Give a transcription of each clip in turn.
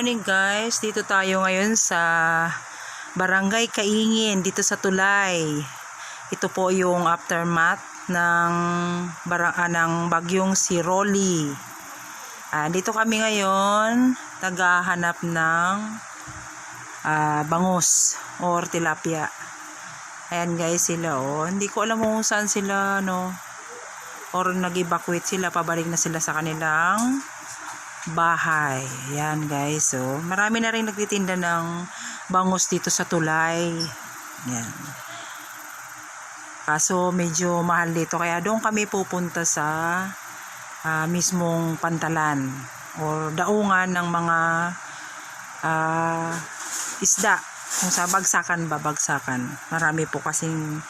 morning guys, dito tayo ngayon sa Barangay Kaingin dito sa Tulay. Ito po yung aftermath ng bagyong si Rolly. Dito kami ngayon naghahanap ng bangus or tilapia. Ayan guys sila hindi ko alam kung saan sila or nag-evacuate sila, pabalik na sila sa kanilang bahay. Yan guys, marami na rin nagtitinda ng bangus dito sa Tulay. Yan. Kaso medyo mahal dito, kaya doon kami pupunta sa mismong pantalan or daungan ng mga isda. Kung sa bagsakan. Marami po kasing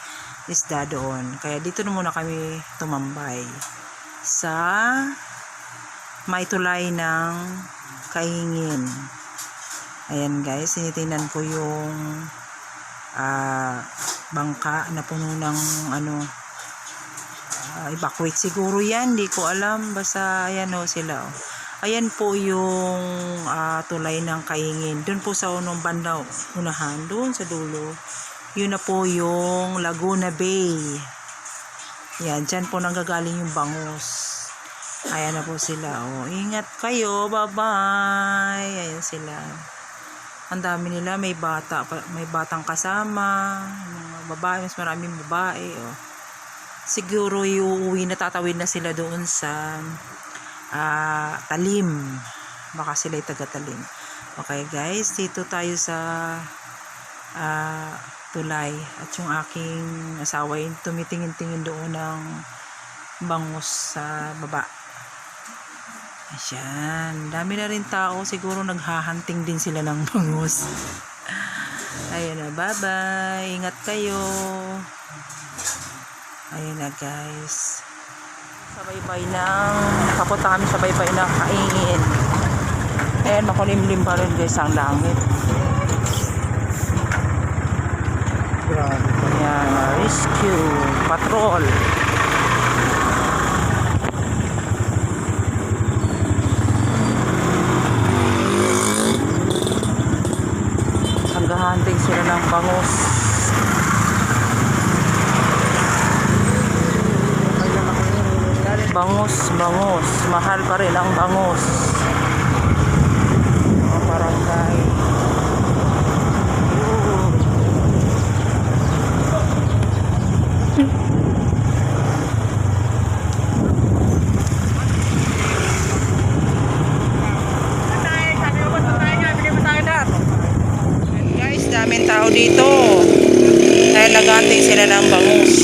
isda doon. Kaya dito na muna kami tumambay sa may tulay ng Kaingin. Ayan guys, tinitingnan ko yung bangka na puno ng evacuate siguro yan, di ko alam, basta ayan sila ayan po yung tulay ng Kaingin. Doon po sa unang banda unahan, doon sa dulo, yun na po yung Laguna Bay. Yan, dyan po nanggagaling yung bangus. Ayan na po sila. Ingat kayo. Bye-bye. Ayan sila. Ang dami nila. May batang kasama. Mga babae. Mas maraming babae. Siguro uuwi na, tatawid na sila doon sa Talim. Baka sila taga-Talim. Okay guys. Dito tayo sa Tulay. At yung aking asawa yung tumitingin-tingin doon ng bangus sa baba. Ayan, dami na rin tao, siguro naghahunting din sila ng bangus. Ayan na, bye bye, ingat kayo. Ayan na guys, kapunta kami sa baybay ng Kaingin. Ayan, makulimlim pa rin guys ang langit. Ayan, rescue patrol. Naghahanting sila ng bangus. Bangus. Mahal pa rin ang bangus. Barangay. Daming tao dito dahil nag-aantay sila ng bangus.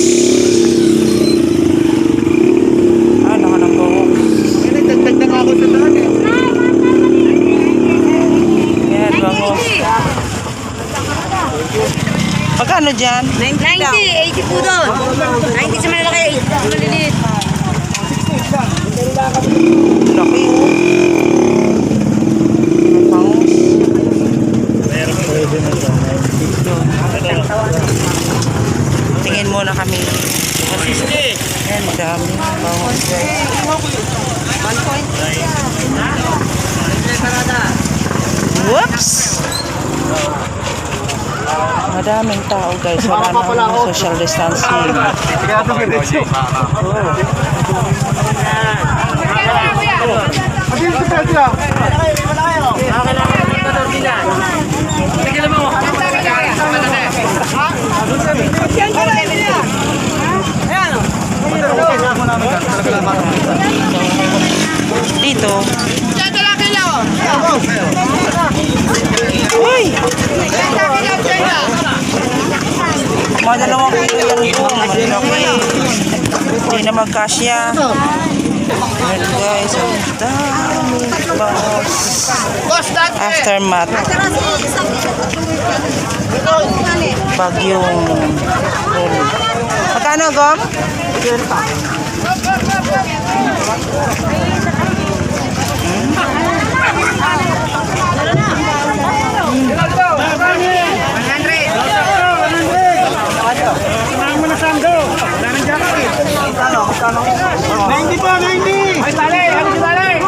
Naka ng bangus. Nagdagdag ako sa daan Yan, bangus. Magkano dyan? 90, 80 po doon. 90 sa malalaki, 80 sa maliliit. Laki bangus. Tingin muna kami. Ayan, dami bangus. Whoops! Madaming tao guys. Wala na social distancing. Dito. Uy! Madalawang kilo yan po. Malaki. Hindi na magkasya. Ayan guys, ang dami bangus. Aftermath bagyong Rolly. Magkano gom? Hindi po, 90! Ay, tali! Ano si tali?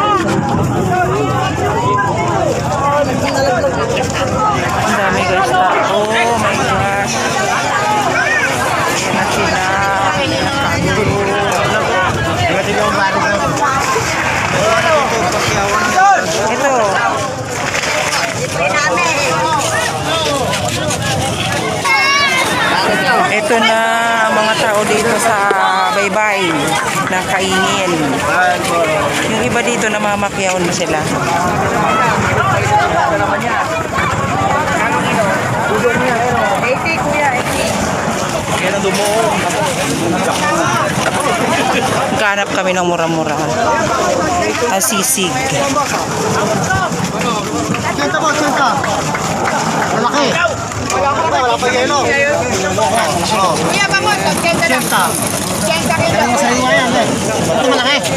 Nandito na ang mga tao dito sa baybay ng kaingin. Yung iba dito namamakyaw na sila. Kaya na dumuong. Ganap kami ng mura-mura. Asisig. Senta po, senta. Malaki. Wala pa yelo. Kuya, bangon. Senta. Ano sa iyo yan? Ito malaki.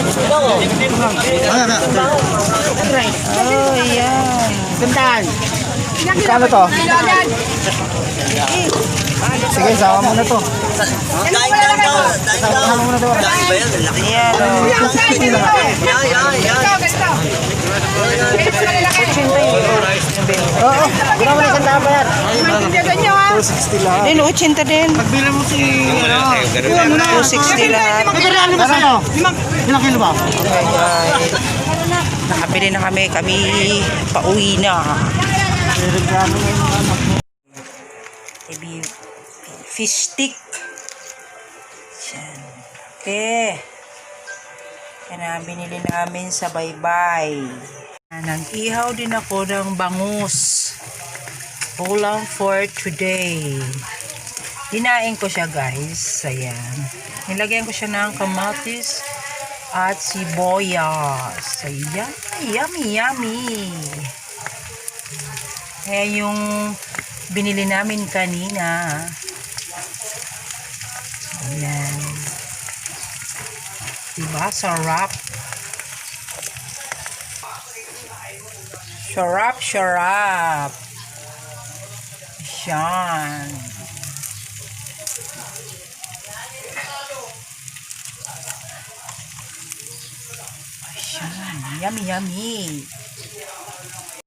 Oh, yan. Sentaan. Kano to? Sige, sama mo na to. Sama mo na to. Yan, oh. Oo, ginawa mo na sentaan ba yan? 260 lahat. Din, 80 din. Pagbilang mo si... Bilang mo na. 260 lahat. Nagkaraan ba sa'yo? Ilang kilo ba? Ay, nakabili na kami. Kami pauwi na. Maybe fish stick. Yan. Okay. Yan ang binili namin sa baybay. Nag-ihaw din ako ng bangus. Ulam for today. Dinain ko siya, guys. Ayan. Nilagyan ko siya ng kamatis at sibuyas. Ayan. Yummy, yummy. Ayan yung binili namin kanina. Ayan. Diba? Sarap. Sarap, sarap. Yan. Ayan. Yummy, yummy.